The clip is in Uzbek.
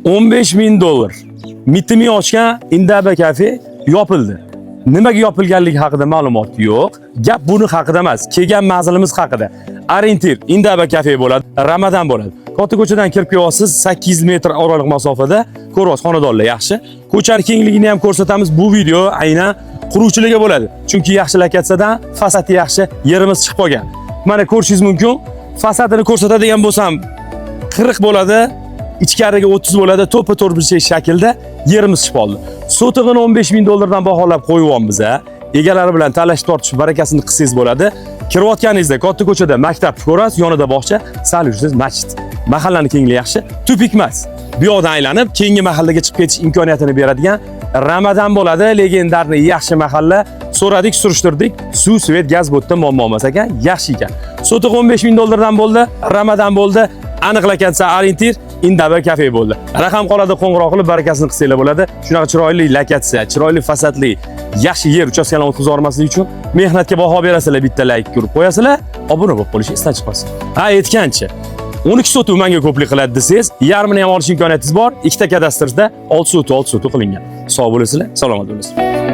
15.000 dollar. Mitimi ochgan Indaba kafe yopildi. Nimaga yopilganligi haqida ma'lumot yo'q. Gap buni haqida emas, kelgan manzilimiz haqida. Orientir Indaba kafe bo'ladi, Ramadan bo'ladi. Katta ko'chadan kirib kelyapsiz, 8 metr oraliq masofada ko'ryapsiz, xonadonlar yaxshi. Ko'char kengligini ham ko'rsatamiz. Bu video aynan quruvchiligi bo'ladi. Chunki yaxshi lakatsadan fasadi yaxshi, yerimiz chiqib qolgan. Mana ko'rishingiz mumkin. Fasadini ko'rsatadigan bo'lsam 40 bo'ladi, ichkariga 30 bo'ladi, to'pa to'rtburchak shaklda yerimiz chiqib oldi. Sotig'ini 15.000 dollardan baholab qo'yyapmiz. Egalari bilan talashib tortishib barakasini qilsangiz bo'ladi. Kirayotganingizda katta ko'chada maktab ko'rasiz, yonida bog'cha, sal yursangiz masjid. Mahallani kengligi yaxshi, tupik emas. Bu yoqdan aylanib, keyingi mahallaga chiqib ketish imkoniyatini beradigan Ramadan bo'ladi, legendarniy yaxshi mahalla. So'radik, surishtirdik, suv, svet, gaz bo'tda muammo emas ekan, yaxshi ekan. Sotiq 15.000 dollardan bo'ldi, Ramadan bo'ldi. Aniq lakansa Orientir Indaba kafe bo'ldi. Raqam qoladi, qo'ng'iroq qilib barakasini qilsanglar bo'ladi. Shunaqa chiroyli lakatsa, chiroyli fasadli, yaxshi yer uchastkalarini o'tkazib yubormaslik uchun mehnatga baho berasizlar, bitta like urib qo'yasizlar, obuna bo'lib qolish esdan chiqmasin. Ha, aytgancha 12 sotuv menga ko'plik qiladi desangiz, yarmini ham olish imkoniyatingiz bor. Ikkita kadastrsda 6 sotuv qilingan. Sog' bo'lasizlar, salomat bo'lasizlar.